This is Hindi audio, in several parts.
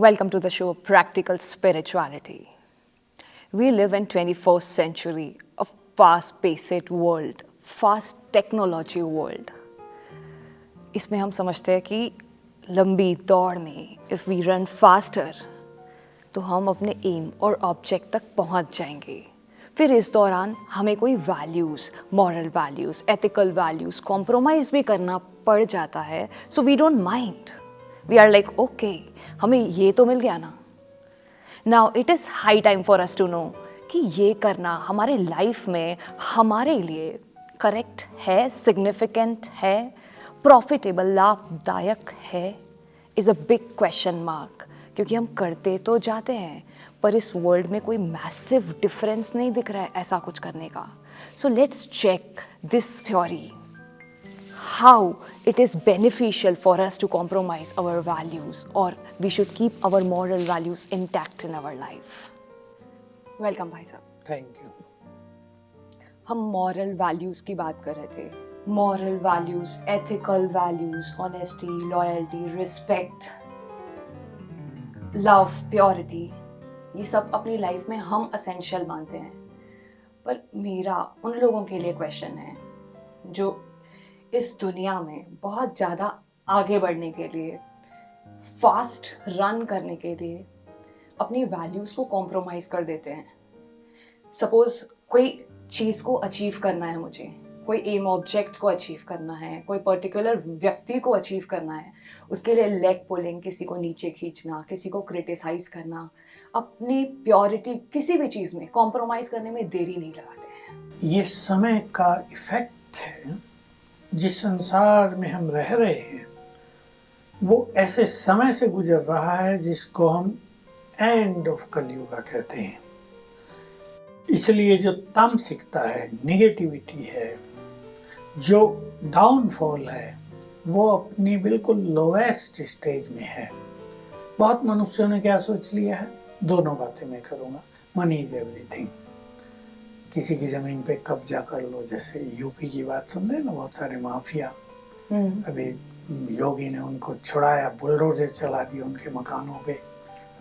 Welcome to the show Practical Spirituality. We live in 21st century, a fast-paced world, fast technology world. इसमें हम समझते हैं कि लंबी दौड़ में if we run faster तो हम अपने एम और ऑब्जेक्ट तक पहुंच जाएंगे. फिर इस दौरान हमें कोई values, moral values, ethical values compromise भी करना पड़ जाता है. So we don't mind. We are like okay, हमें ये तो मिल गया ना. Now it is high time for us to know कि ये करना हमारे लाइफ में हमारे लिए करेक्ट है, सिग्निफिकेंट है, प्रॉफिटेबल, लाभदायक है. Is a big question mark. क्योंकि हम करते तो जाते हैं पर इस वर्ल्ड में कोई मैसिव डिफरेंस नहीं दिख रहा है ऐसा कुछ करने का. So let's check this theory, how it is beneficial for us to compromise our values or we should keep our moral values intact in our life. Welcome भाई साहब. Thank you. हम moral values की बात कर रहे थे. Moral values, ethical values, honesty, loyalty, respect, love, purity, ये सब अपनी लाइफ में हम essential मानते हैं. पर मेरा उन लोगों के लिए क्वेश्चन है जो इस दुनिया में बहुत ज़्यादा आगे बढ़ने के लिए, फास्ट रन करने के लिए अपनी वैल्यूज़ को कॉम्प्रोमाइज़ कर देते हैं. सपोज़ कोई चीज़ को अचीव करना है, मुझे कोई एम ऑब्जेक्ट को अचीव करना है, कोई पर्टिकुलर व्यक्ति को अचीव करना है, उसके लिए लेग पुलिंग, किसी को नीचे खींचना, किसी को क्रिटिसाइज़ करना, अपनी प्योरिटी किसी भी चीज़ में कॉम्प्रोमाइज़ करने में देरी नहीं लगाते हैं. ये समय का इफेक्ट है. जिस संसार में हम रह रहे हैं वो ऐसे समय से गुजर रहा है जिसको हम एंड ऑफ कलयुग कहते हैं. इसलिए जो तामसिकता है, नेगेटिविटी है, जो डाउनफॉल है, वो अपनी बिल्कुल लोएस्ट स्टेज में है. बहुत मनुष्यों ने क्या सोच लिया है, दोनों बातें मैं करूँगा. Money is everything. किसी की जमीन पे कब्जा कर लो, जैसे यूपी की बात सुन रहे हैं ना, बहुत सारे माफिया. अभी योगी ने उनको छुड़ाया, बुलडोजर चला दिया उनके मकानों पे.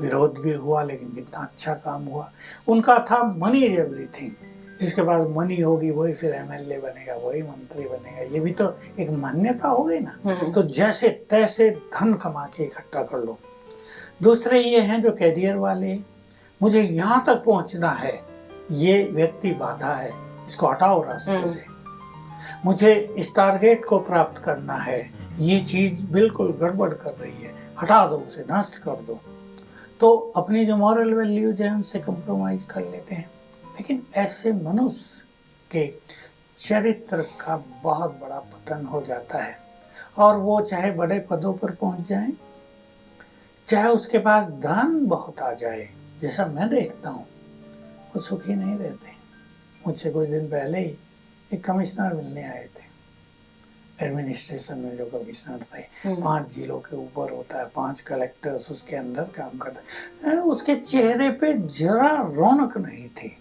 विरोध भी हुआ लेकिन कितना अच्छा काम हुआ. उनका था मनी इज एवरीथिंग. जिसके पास मनी होगी वही फिर एमएलए बनेगा, वही मंत्री बनेगा. ये भी तो एक मान्यता हो गई ना. तो जैसे तैसे धन कमा के इकट्ठा कर लो. दूसरे ये हैं जो कैरियर वाले, मुझे यहाँ तक पहुँचना है, ये व्यक्ति बाधा है, इसको हटाओ रास्ते से. मुझे इस टारगेट को प्राप्त करना है, ये चीज बिल्कुल गड़बड़ कर रही है, हटा दो उसे, नष्ट कर दो. तो अपनी जो मॉरल वैल्यूज है उनसे कंप्रोमाइज कर लेते हैं. लेकिन ऐसे मनुष्य के चरित्र का बहुत बड़ा पतन हो जाता है. और वो चाहे बड़े पदों पर पहुंच जाए, चाहे उसके पास धन बहुत आ जाए, जैसा मैं देखता हूँ, वो सुखी नहीं रहते. मुझसे कुछ दिन पहले ही एक कमिश्नर मिलने आए थे. एडमिनिस्ट्रेशन में जो कमिश्नर थे, 5 जिलों के ऊपर होता है, 5 कलेक्टर्स उसके अंदर काम करते हैं. उसके चेहरे पे जरा रौनक नहीं थी.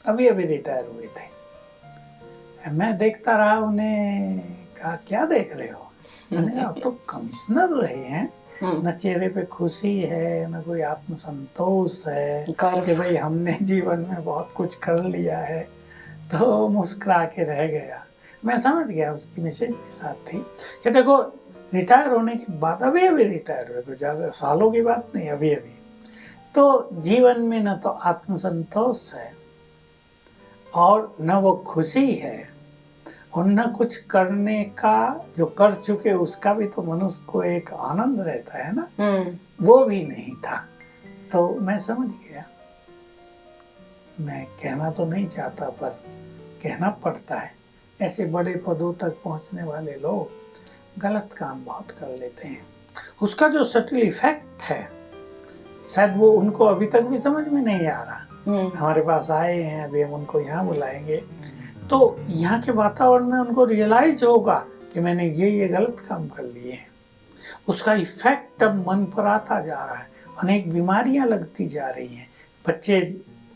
अभी अभी रिटायर हुए थे. मैं देखता रहा, उन्हें कहा क्या देख रहे हो. मैंने कहा अब तो कमिश्नर रहे हैं, न चेहरे पे खुशी है, न कोई आत्मसंतोष है कि भाई हमने जीवन में बहुत कुछ कर लिया है. तो मुस्कुरा के रह गया. मैं समझ गया उसकी मैसेज के साथ थी कि देखो, रिटायर होने के बाद, अभी रिटायर हुए, कोई ज़्यादा सालों की बात नहीं, अभी तो जीवन में न तो आत्मसंतोष है और न वो खुशी है, और न कुछ करने का, जो कर चुके उसका भी तो मनुष्य को एक आनंद रहता है ना, वो भी नहीं था. तो मैं समझ गया. मैं कहना तो नहीं चाहता पर कहना पड़ता है. ऐसे बड़े पदों तक पहुंचने वाले लोग गलत काम बहुत कर लेते हैं. उसका जो सटल इफेक्ट है शायद वो उनको अभी तक भी समझ में नहीं आ रहा. हमारे पास आए हैं, अभी हम उनको यहाँ बुलाएंगे तो यहाँ के वातावरण में उनको रियलाइज होगा कि मैंने ये गलत काम कर लिए हैं. उसका इफेक्ट अब मन पर आता जा रहा है. अनेक बीमारियां लगती जा रही हैं. बच्चे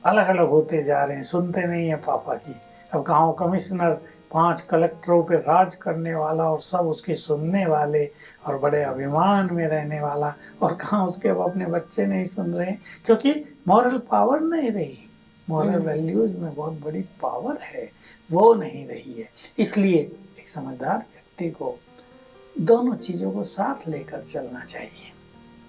अलग अलग होते जा रहे हैं, सुनते नहीं है पापा की. अब गांव कमिश्नर 5 कलेक्टरों पे राज करने वाला और सब उसके सुनने वाले और बड़े अभिमान में रहने वाला, और कहाँ उसके अब अपने बच्चे नहीं सुन रहे, क्योंकि मॉरल पावर नहीं रही। मॉरल वैल्यूज में बहुत बड़ी पावर है, वो नहीं रही है। इसलिए एक समझदार व्यक्ति को दोनों चीज़ों को साथ लेकर चलना चाहिए।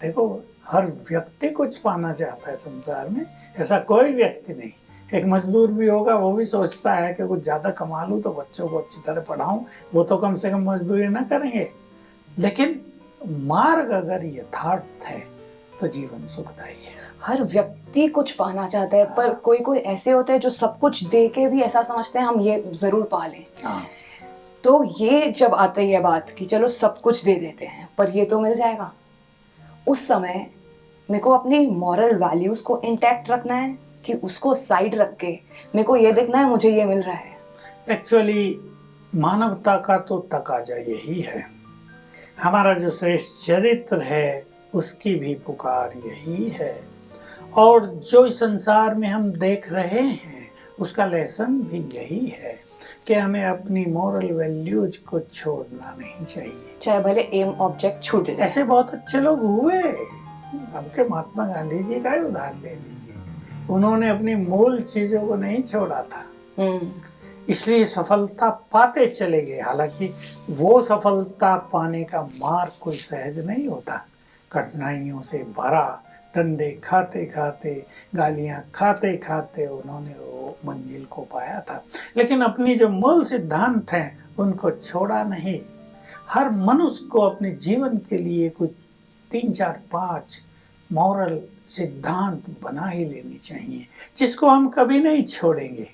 देखो, हर व्यक्ति कुछ पाना चाहता है संसार में, ऐसा कोई व्यक्ति नहीं। एक मजदूर भी होगा, वो भी सोचता है कि कुछ ज़्यादा कमा लूँ तो बच्चों को अच्छी तरह पढ़ाऊँ, वो तो कम से कम मजदूरी ना करेंगे। लेकिन मार्ग अगर यथार्थ है तो जीवन सुखदायी है। हर व्यक्ति कुछ पाना चाहता है, पर कोई कोई ऐसे होते हैं जो सब कुछ दे के भी ऐसा समझते हैं हम ये जरूर पा लें। तो ये जब आती है बात कि चलो सब कुछ दे देते हैं पर ये तो मिल जाएगा, उस समय मेरे को अपनी मॉरल वैल्यूज को इंटैक्ट रखना है कि उसको साइड रख के मेरे को ये देखना है मुझे ये मिल रहा है। एक्चुअली मानवता का तो तकाजा यही है, हमारा जो श्रेष्ठ चरित्र है उसकी भी पुकार यही है, और जो इस संसार में हम देख रहे हैं उसका लेसन भी यही है कि हमें अपनी मॉरल वैल्यूज को छोड़ना नहीं चाहिए, चाहे भले एम ऑब्जेक्ट छूट जाए। ऐसे बहुत अच्छे लोग हुए, आपके महात्मा गांधी जी का ही उदाहरण ले लीजिए, उन्होंने अपनी मूल चीजों को नहीं छोड़ा था, इसलिए सफलता पाते चले गए। हालांकि वो सफलता पाने का मार्ग कोई सहज नहीं होता, कठिनाइयों से भरा, डंडे खाते खाते, गालियां खाते खाते उन्होंने वो मंजिल को पाया था। लेकिन अपनी जो मूल सिद्धांत हैं उनको छोड़ा नहीं। हर मनुष्य को अपने जीवन के लिए कुछ 3, 4, 5 मॉरल सिद्धांत बना ही लेनी चाहिए, जिसको हम कभी नहीं छोड़ेंगे।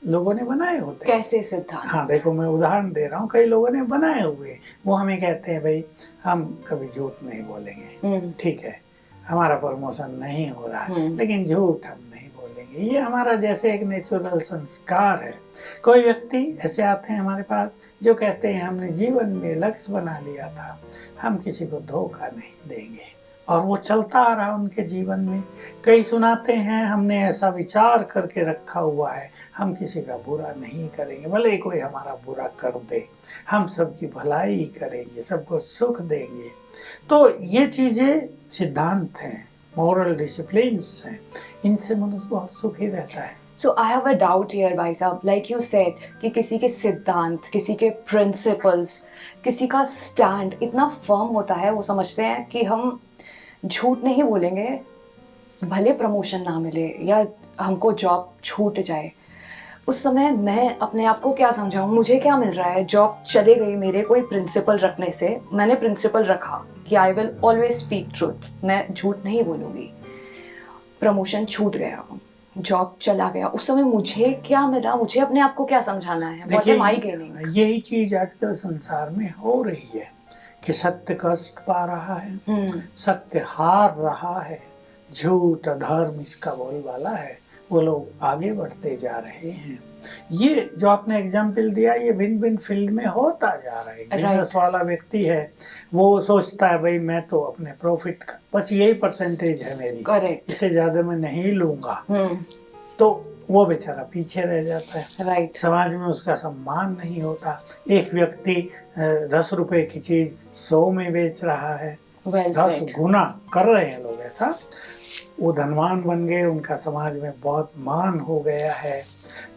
लोगों ने बनाए होते हैं। कैसे सिद्धांत? हाँ देखो, मैं उदाहरण दे रहा हूँ, कई लोगों ने बनाए हुए, वो हमें कहते हैं भाई हम कभी झूठ नहीं बोलेंगे, ठीक है, हमारा प्रमोशन नहीं हो रहा है लेकिन झूठ हम नहीं बोलेंगे, ये हमारा जैसे एक नेचुरल संस्कार है। कोई व्यक्ति ऐसे आते हैं हमारे पास जो कहते हैं हमने जीवन में लक्ष्य बना लिया था, हम किसी को धोखा नहीं देंगे, और वो चलता आ रहा उनके जीवन में। कई सुनाते हैं हमने ऐसा विचार करके रखा हुआ है, हम किसी का बुरा नहीं करेंगे, भले ही कोई हमारा बुरा कर दे, हम सबकी भलाई करेंगे, सबको सुख देंगे। तो ये चीजें सिद्धांत हैं, मॉरल डिसिप्लिन्स हैं, इनसे मनुष्य बहुत सुखी रहता है। So I have a doubt here भाई साहब, like you said कि किसी के सिद्धांत, किसी के प्रिंसिपल्स, किसी का स्टैंड इतना फर्म होता है, वो समझते हैं कि हम झूठ नहीं बोलेंगे भले प्रमोशन ना मिले या हमको जॉब छूट जाए। उस समय मैं अपने आप को क्या समझाऊं, मुझे क्या मिल रहा है, जॉब चले गई मेरे कोई प्रिंसिपल रखने से, मैंने प्रिंसिपल रखा कि I will always speak truth, मैं झूठ नहीं बोलूँगी। प्रमोशन छूट गया, जॉब चला गया, उस समय मुझे क्या मिला, मुझे अपने आप को क्या समझाना है? देखिए, यही चीज आजकल संसार में हो रही है कि सत्य कष्ट पा रहा है, सत्य हार रहा है, झूठ अधर्म इसका बोलबाला है, वो लोग आगे बढ़ते जा रहे हैं। ये जो आपने एग्जाम्पल दिया, ये भिन्न भिन्न फील्ड में होता जा रहा है। बिजनेस वाला व्यक्ति है, वो सोचता है भाई मैं तो अपने प्रॉफिट का बस यही परसेंटेज है मेरी, इससे ज्यादा मैं नहीं लूंगा, तो वो बेचारा पीछे रह जाता है। समाज में उसका सम्मान नहीं होता। एक व्यक्ति 10 रुपए की चीज 100 में बेच रहा है, 10 गुना कर रहे हैं लोग ऐसा, वो धनवान बन गए, उनका समाज में बहुत मान हो गया है।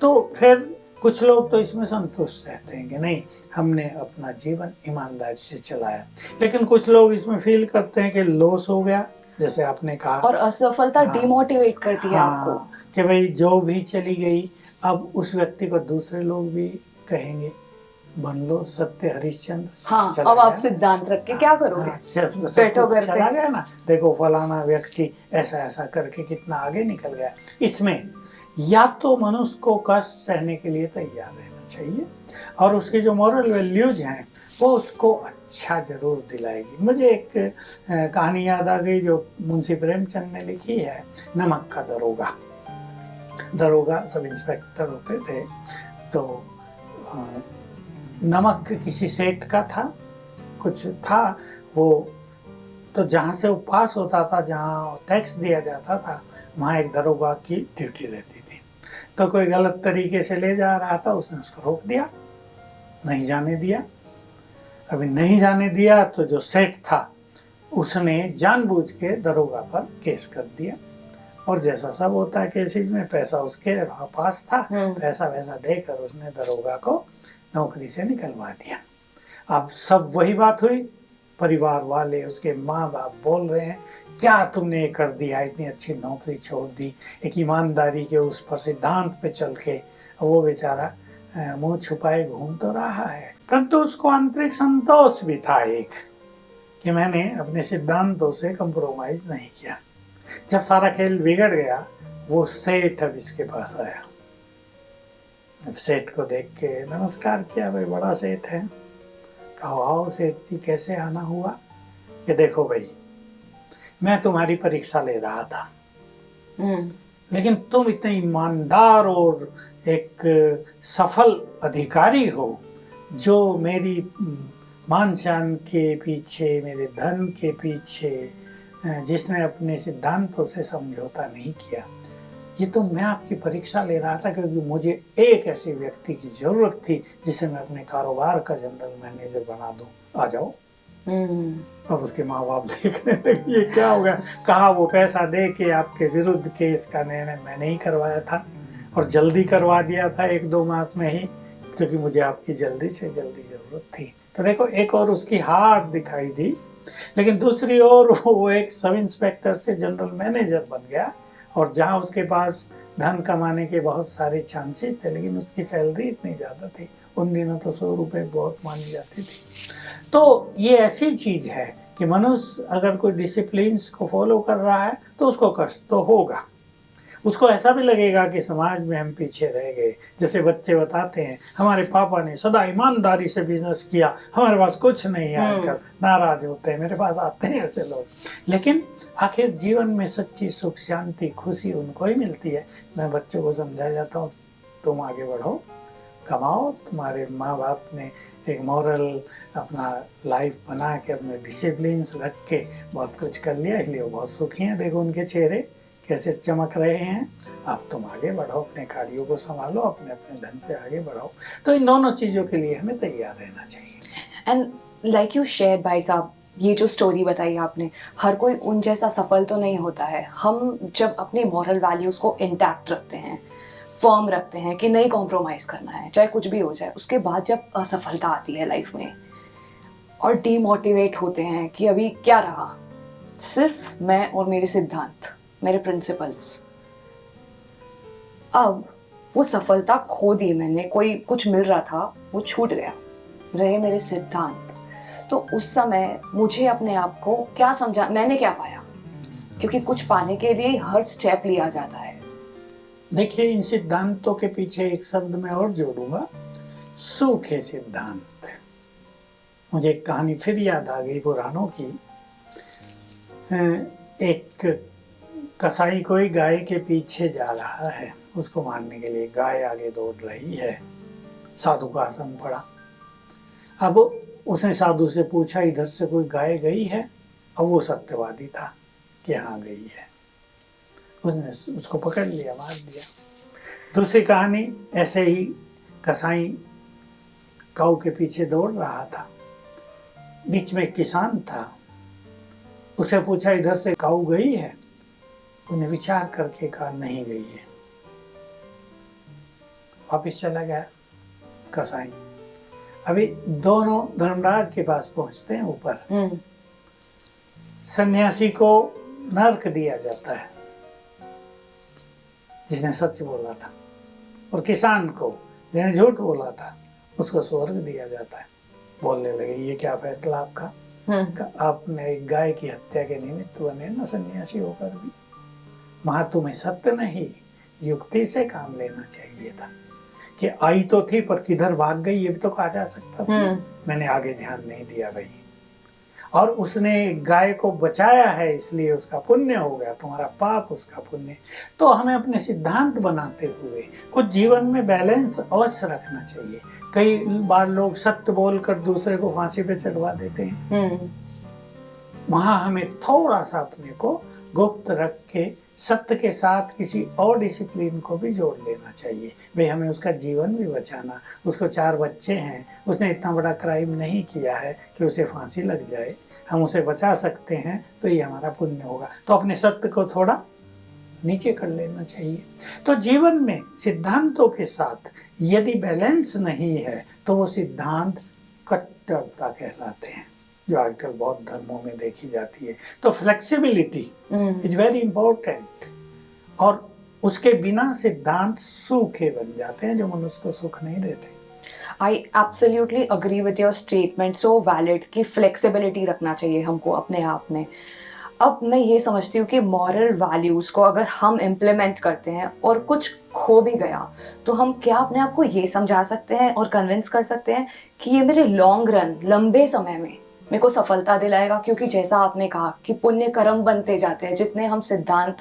तो फिर कुछ लोग तो इसमें संतुष्ट रहते हैं कि नहीं, हमने अपना जीवन ईमानदारी से चलाया, लेकिन कुछ लोग इसमें फील करते हैं कि लॉस हो गया, जैसे आपने कहा, और असफलता डिमोटिवेट करती है आपको कि भाई जो भी चली गई, अब उस व्यक्ति को दूसरे लोग भी कहेंगे बन लो सत्य हरिश्चंद्र। हाँ, अब आप सिद्धांत रख के क्या करोगे? बैठो घर पे, चला गया ना, देखो फलाना व्यक्ति ऐसा ऐसा करके कितना आगे निकल गया। इसमें या तो मनुष्य को कष्ट सहने के लिए तैयार रहना चाहिए, और उसकी जो मॉरल वैल्यूज हैं वो उसको अच्छा जरूर दिलाएगी। मुझे एक कहानी याद आ गई जो मुंशी प्रेमचंद ने लिखी है, नमक का दरोगा। दरोगा सब इंस्पेक्टर होते थे, तो नमक किसी सेठ का था, कुछ था वो, तो जहाँ से वो पास होता था, जहाँ टैक्स दिया जाता था, वहाँ एक दरोगा की ड्यूटी रहती थी। तो कोई गलत तरीके से ले जा रहा था, उसने उसको रोक दिया, नहीं जाने दिया। अभी नहीं जाने दिया तो जो सेठ था उसने जानबूझ के दरोगा पर केस कर दिया, और जैसा सब होता है केसेज में, पैसा उसके पास था, पैसा वैसा देकर उसने दरोगा को नौकरी से निकलवा दिया। अब सब वही बात हुई, परिवार वाले उसके माँ बाप बोल रहे हैं क्या तुमने ये कर दिया, इतनी अच्छी नौकरी छोड़ दी, एक ईमानदारी के उस पर सिद्धांत पे चल के। वो बेचारा मुंह छुपाए घूम तो रहा है, परंतु उसको आंतरिक संतोष भी था एक, कि मैंने अपने सिद्धांतों से कंप्रोमाइज नहीं किया। जब सारा खेल बिगड़ गया, वो सेठ अब इसके पास आया। अब सेठ को देख के नमस्कार किया, भाई बड़ा सेठ है। कहो आओ सेठ जी, कैसे आना हुआ? कि देखो भाई, मैं तुम्हारी परीक्षा ले रहा था, लेकिन तुम इतने ईमानदार और एक सफल अधिकारी हो, जो मेरी मान शान के पीछे, मेरे धन के पीछे, जिसने अपने सिद्धांतों से समझौता नहीं किया, ये तो मैं आपकी परीक्षा ले रहा था क्योंकि मुझे एक ऐसे व्यक्ति की जरूरत थी जिसे मैं अपने कारोबार का जनरल मैनेजर बना दूं, आ जाओ। अब उसके माँ बाप देखने लगे ये क्या हो गया। कहा वो पैसा दे के आपके विरुद्ध केस का निर्णय मैंने ही करवाया था, और जल्दी करवा दिया था 1-2 मास में ही, क्योंकि मुझे आपकी जल्दी से जल्दी जरूरत थी। तो देखो, एक और उसकी हार दिखाई दी, लेकिन दूसरी ओर वो एक सब इंस्पेक्टर से जनरल मैनेजर बन गया, और जहाँ उसके पास धन कमाने के बहुत सारे चांसेस थे, लेकिन उसकी सैलरी इतनी ज़्यादा थी। उन दिनों तो 100 रुपये बहुत मानी जाती थी। तो ये ऐसी चीज़ है कि मनुष्य अगर कोई डिसिप्लिन्स को फॉलो कर रहा है तो उसको कष्ट तो होगा, उसको ऐसा भी लगेगा कि समाज में हम पीछे रह गए। जैसे बच्चे बताते हैं, हमारे पापा ने सदा ईमानदारी से बिजनेस किया, हमारे पास कुछ नहीं है, आजकल नाराज होते हैं, मेरे पास आते हैं ऐसे लोग। लेकिन आखिर जीवन में सच्ची सुख, शांति, खुशी उनको ही मिलती है। मैं बच्चों को समझाया जाता हूँ, तुम आगे बढ़ो, कमाओ, तुम्हारे माँ बाप ने एक मॉरल अपना लाइफ बना के, अपने डिसिप्लिन्स रख के बहुत कुछ कर लिया, इसलिए वो बहुत सुखी हैं। देखो उनके चेहरे कैसे चमक रहे हैं। अब तुम आगे बढ़ो, अपने कार्यों को संभालो, अपने अपने ढंग से आगे बढ़ो। तो इन दोनों चीज़ों के लिए हमें तैयार रहना चाहिए। एंड लाइक यू शेयर भाई साहब, ये जो स्टोरी बताई आपने, हर कोई उन जैसा सफल तो नहीं होता है। हम जब अपनी मॉरल वैल्यूज़ को इंटैक्ट रखते हैं, फर्म रखते हैं कि नहीं कॉम्प्रोमाइज़ करना है, चाहे कुछ भी हो जाए, उसके बाद जब असफलता आती है लाइफ में और डीमोटिवेट होते हैं कि अभी क्या रहा, सिर्फ मैं और मेरे सिद्धांत, मेरे प्रिंसिपल्स, अब वो सफलता खो दी मैंने, कोई कुछ मिल रहा था वो छूट गया, रहे मेरे सिद्धांत। तो उस समय मुझे अपने आप को क्या समझा, मैंने क्या पाया, क्योंकि कुछ पाने के लिए हर स्टेप लिया जाता है। देखिए, इन सिद्धांतों के पीछे एक शब्द मैं और जोड़ूंगा, सूखे सिद्धांत। मुझे एक कहानी फिर याद आ गई पुराणों की। एक कसाई कोई गाय के पीछे जा रहा है, उसको मारने के लिए। गाय आगे दौड़ रही है, साधु का आसन पड़ा। अब उसने साधु से पूछा, इधर से कोई गाय गई है? और वो सत्यवादी था कि हाँ गई है। उसने उसको पकड़ लिया, मार दिया। दूसरी कहानी ऐसे ही, कसाई काऊ के पीछे दौड़ रहा था, बीच में एक किसान था, उसे पूछा इधर से काऊ गई है? उन्हें विचार करके कहा नहीं गई है। वापिस चला गया कसाई। अभी दोनों धर्मराज के पास पहुंचते हैं ऊपर। सन्यासी को नरक दिया जाता है जिसने सच बोला था, और किसान को जिसने झूठ बोला था उसको स्वर्ग दिया जाता है। बोलने लगे, ये क्या फैसला आपका? आपने एक गाय की हत्या के निमित्त बने ना सन्यासी होकर भी। वहां तुम्हें सत्य नहीं, युक्ति से काम लेना चाहिए था। कि आई तो थी पर किधर भाग गई ये भी तो कहा जा सकता था। मैंने आगे ध्यान नहीं दिया भाई, और उसने गाय को बचाया है इसलिए उसका पुण्य हो गया, तुम्हारा पाप उसका पुण्य। तो हमें अपने सिद्धांत बनाते हुए कुछ जीवन में बैलेंस अवश्य रखना चाहिए। कई बार लोग सत्य बोलकर दूसरे को फांसी पे चढ़वा देते हैं। वहां हमें थोड़ा सा अपने को गुप्त रख के सत्य के साथ किसी और डिसिप्लिन को भी जोड़ लेना चाहिए। भाई हमें उसका जीवन भी बचाना, उसको 4 बच्चे हैं, उसने इतना बड़ा क्राइम नहीं किया है कि उसे फांसी लग जाए, हम उसे बचा सकते हैं तो ये हमारा पुण्य होगा। तो अपने सत्य को थोड़ा नीचे कर लेना चाहिए। तो जीवन में सिद्धांतों के साथ यदि बैलेंस नहीं है तो वो सिद्धांत कट्टरता कहलाते हैं, जो आजकल बहुत धर्मों में देखी जाती है। तो फ्लेक्सिबिलिटी इज वेरी इंपॉर्टेंट, और उसके बिना सिद्धांत सूखे बन जाते हैं जो मनुष्य को सुख नहीं देते। I absolutely agree with your statement, so valid कि फ्लेक्सिबिलिटी रखना चाहिए हमको अपने आप में। अब मैं ये समझती हूँ कि मॉरल वैल्यूज़ को अगर हम इम्प्लीमेंट करते हैं और कुछ खो भी गया तो हम क्या अपने आप को ये समझा सकते हैं और कन्विंस कर सकते हैं कि ये मेरे लॉन्ग रन, लंबे समय में मेरे को सफलता दिलाएगा। क्योंकि जैसा आपने कहा कि पुण्य कर्म बनते जाते हैं, जितने हम सिद्धांत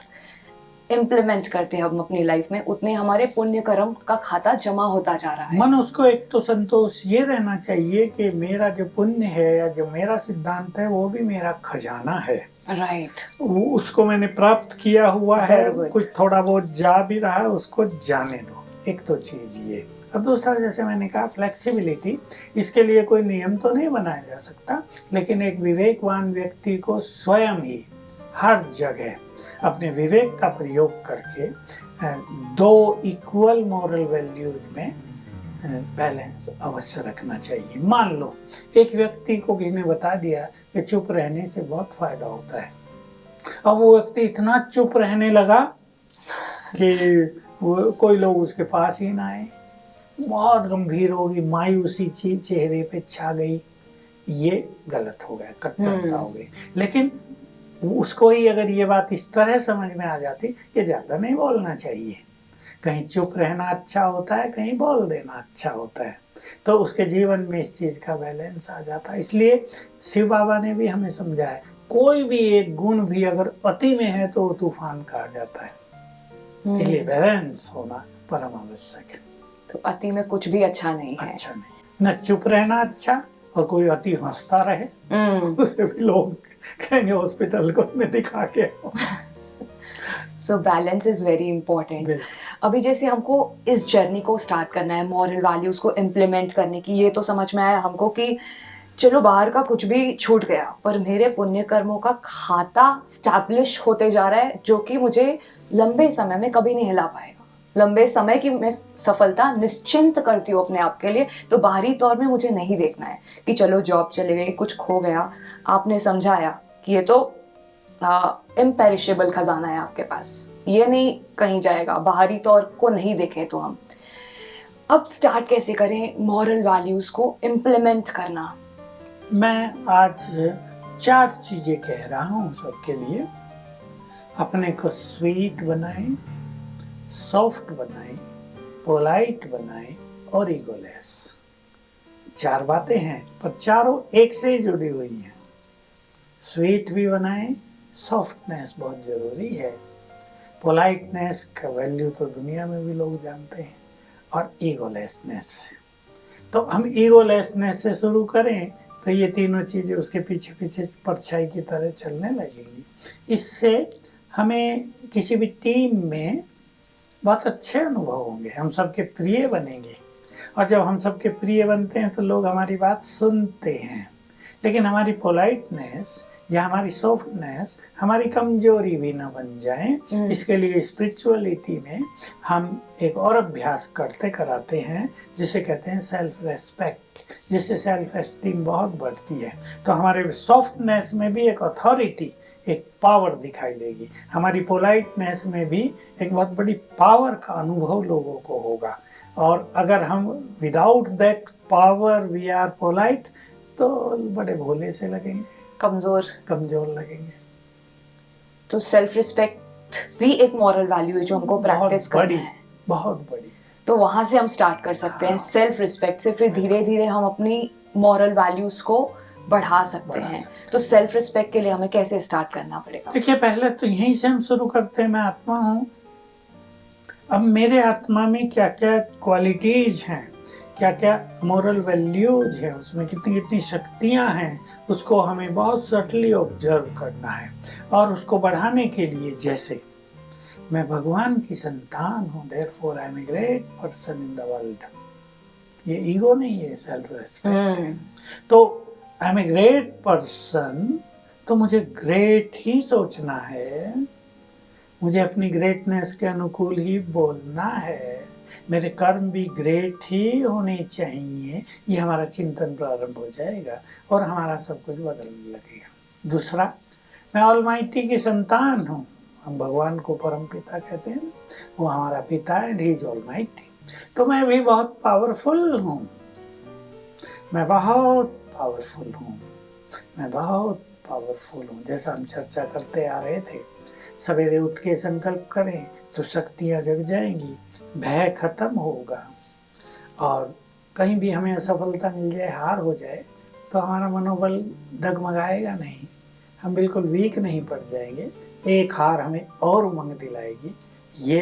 इम्प्लीमेंट करते हैं हम अपनी लाइफ में, उतने हमारे पुण्य कर्म का खाता जमा होता जा रहा है। मनुष्य को एक तो संतोष ये रहना चाहिए कि मेरा जो पुण्य है या जो मेरा सिद्धांत है वो भी मेरा खजाना है। राइट, उसको मैंने प्राप्त किया हुआ है, Very good. कुछ थोड़ा बहुत जा भी रहा है, उसको जाने दो। एक तो चीज ये। और दूसरा, जैसे मैंने कहा, फ्लेक्सिबिलिटी। इसके लिए कोई नियम तो नहीं बनाया जा सकता, लेकिन एक विवेकवान व्यक्ति को स्वयं ही हर जगह अपने विवेक का प्रयोग करके 2 इक्वल मॉरल वैल्यूज में बैलेंस अवश्य रखना चाहिए। मान लो एक व्यक्ति को किसी ने बता दिया कि चुप रहने से बहुत फायदा होता है, अब वो व्यक्ति इतना चुप रहने लगा कि कोई लोग उसके पास ही ना आए, बहुत गंभीर होगी, मायूसी चेहरे पे छा गई। ये गलत हो गया, कट्टरता हो गई। लेकिन उसको ही अगर ये बात इस तरह समझ में आ जाती कि ज़्यादा नहीं बोलना चाहिए, कहीं चुप रहना अच्छा होता है, कहीं बोल देना अच्छा होता है, तो उसके जीवन में इस चीज़ का बैलेंस आ जाता है। इसलिए शिव बाबा ने भी हमें समझाया, कोई भी एक गुण भी अगर अति में है तो वो तूफान कहा जाता है। इसलिए बैलेंस होना परम आवश्यक है। तो अति में कुछ भी अच्छा नहीं है। अच्छा नहीं, न चुप रहना अच्छा, और कोई अति हंसता रहे उसे भी लोग कहेंगे हॉस्पिटल को में दिखा के। So balance is very important. अभी जैसे हमको इस जर्नी को स्टार्ट करना है, मॉरल वैल्यूज को इम्प्लीमेंट करने की, ये तो समझ में आया हमको कि चलो बाहर का कुछ भी छूट गया, पर मेरे पुण्य कर्मों का खाता स्टैब्लिश होते जा रहा है, जो कि मुझे लंबे समय में कभी नहीं हिला पाएगा। लंबे समय की मैं सफलता निश्चिंत करती हूँ अपने आप के लिए। तो बाहरी तौर में मुझे नहीं देखना है कि चलो जॉब चले गई, कुछ खो गया। आपने समझाया कि ये तो इम्पेरिशेबल खजाना है आपके पास, ये नहीं कहीं जाएगा, बाहरी तौर को नहीं देखें तो हम। अब स्टार्ट कैसे करें मॉरल वैल्यूज को इम्प्लीमेंट करना? मैं आज 4 चीजें कह रहा हूँ सबके लिए। अपने को स्वीट बनाएं, सॉफ्ट बनाएं, पोलाइट बनाएं और ईगोलेस। 4 बातें हैं, पर चारों एक से ही जुड़ी हुई हैं। स्वीट भी बनाएं, सॉफ्टनेस बहुत जरूरी है, पोलाइटनेस का वैल्यू तो दुनिया में भी लोग जानते हैं, और ईगोलेसनेस। तो हम ईगोलेसनेस से शुरू करें तो ये तीनों चीज़ें उसके पीछे पीछे परछाई की तरह चलने लगेंगी। इससे हमें किसी भी टीम में बहुत अच्छे अनुभव होंगे, हम सबके प्रिय बनेंगे, और जब हम सबके प्रिय बनते हैं तो लोग हमारी बात सुनते हैं। लेकिन हमारी पोलाइटनेस या हमारी सॉफ्टनेस हमारी कमजोरी भी न बन जाए, इसके लिए स्पिरिचुअलिटी में हम एक और अभ्यास कराते हैं जिसे कहते हैं सेल्फ रेस्पेक्ट, जिससे सेल्फ एस्टीम बहुत बढ़ती है। तो हमारे सॉफ्टनेस में भी एक अथॉरिटी, एक पावर दिखाई देगी। हमारी पोलाइटनेस में भी एक बहुत बड़ी पावर का अनुभव लोगों को होगा। और अगर हम without that power we are polite तो बड़े भोले से लगेंगे, कमजोर लगेंगे। तो सेल्फ रिस्पेक्ट भी एक मॉरल वैल्यू है जो हमको प्रैक्टिस करना है, बहुत बड़ी। तो वहां से हम स्टार्ट कर सकते हैं सेल्फ रिस्पेक्ट से, फिर धीरे धीरे हम अपनी मॉरल वैल्यूज को बढ़ा सकते हैं। तो सेल्फ रिस्पेक्ट के लिए हमें कैसे स्टार्ट करना पड़ेगा? देखिए, पहले तो यहीं से हम शुरू करते हैं। मैं आत्मा हूँ, अब मेरे आत्मा में क्या क्या क्वालिटीज हैं, क्या क्या मोरल वैल्यूज हैं, उसमें कितनी कितनी शक्तियाँ हैं, उसको हमें बहुत सटली ऑब्जर्व करना है। और उसको बढ़ाने के लिए जैसे मैं भगवान की संतान हूँ, therefore I am a great person in the world. ये ईगो नहीं है, सेल्फ रेस्पेक्ट है। तो I am a great person, तो मुझे ग्रेट ही सोचना है, मुझे अपनी ग्रेटनेस के अनुकूल ही बोलना है, मेरे कर्म भी ग्रेट ही होने चाहिए। ये हमारा चिंतन प्रारंभ हो जाएगा और हमारा सब कुछ बदलने लगेगा। दूसरा, मैं ऑलमाइटी की संतान हूँ। हम भगवान को परम पिता कहते हैं, वो हमारा पिता है, ही इज ऑलमाइटी। तो मैं भी बहुत पावरफुल हूँ, मैं बहुत पावरफुल हूँ, मैं बहुत पावरफुल हूँ। जैसा हम चर्चा करते आ रहे थे, सवेरे उठ के संकल्प करें तो शक्तियाँ जग जाएंगी, भय खत्म होगा, और कहीं भी हमें असफलता मिल जाए, हार हो जाए, तो हमारा मनोबल डगमगाएगा नहीं, हम बिल्कुल वीक नहीं पड़ जाएंगे। एक हार हमें और उमंग दिलाएगी। ये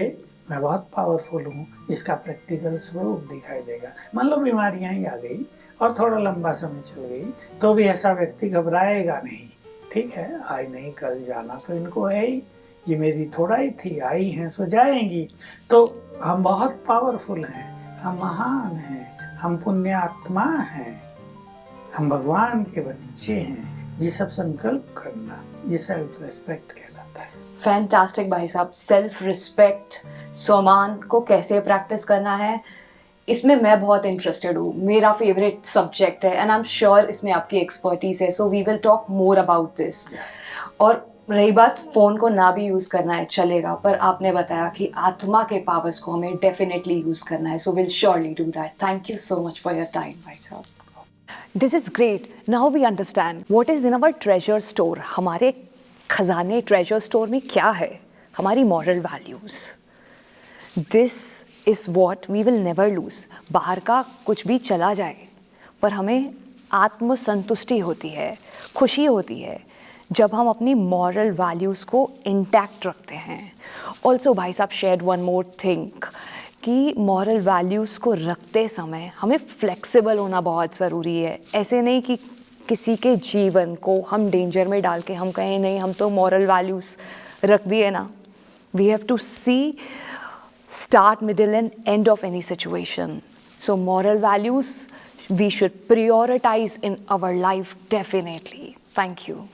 मैं बहुत पावरफुल हूँ, इसका प्रैक्टिकल स्वरूप दिखाई देगा। मान लो बीमारियाँ ही आ गई और थोड़ा लंबा समय चल गई, तो भी ऐसा व्यक्ति घबराएगा नहीं। ठीक है, आज नहीं कल जाना तो इनको है ही, ये मेरी थोड़ा ही थी, आई हैं सो जाएंगी। तो हम बहुत पावरफुल हैं, हम महान हैं, हम पुण्यात्मा हैं, हम भगवान के बच्चे हैं। ये सब संकल्प करना, ये सेल्फ रेस्पेक्ट कहलाता है। फैंटास्टिक भाई साहब। सेल्फ रिस्पेक्ट, सम्मान को कैसे प्रैक्टिस करना है, इसमें मैं बहुत इंटरेस्टेड हूँ, मेरा फेवरेट सब्जेक्ट है, एंड आई एम श्योर इसमें आपकी एक्सपर्टीज है, so we will talk more about this. और रही बात फ़ोन को ना भी यूज़ करना है चलेगा, पर आपने बताया कि आत्मा के पावर्स को हमें डेफिनेटली यूज़ करना है, so will surely do that. Thank you so much for your time भाई साहब। This is great. Now we understand what is in our treasure store. हमारे खजाने ट्रेजर स्टोर में क्या है? हमारी moral values. This is what we will never lose. बाहर का कुछ भी चला जाए, पर हमें आत्मसंतुष्टि होती है, खुशी होती है जब हम अपनी मॉरल वैल्यूज़ को इंटैक्ट रखते हैं। ऑल्सो भाई साहब शेयर्ड वन मोर थिंग कि मॉरल वैल्यूज़ को रखते समय हमें फ्लेक्सिबल होना बहुत ज़रूरी है। ऐसे नहीं कि किसी के जीवन को हम डेंजर में डाल के हम कहें नहीं हम तो मॉरल वैल्यूज़ रख दिए ना। We have to see start, middle and end of any situation. So moral values we should prioritize in our life definitely. Thank you.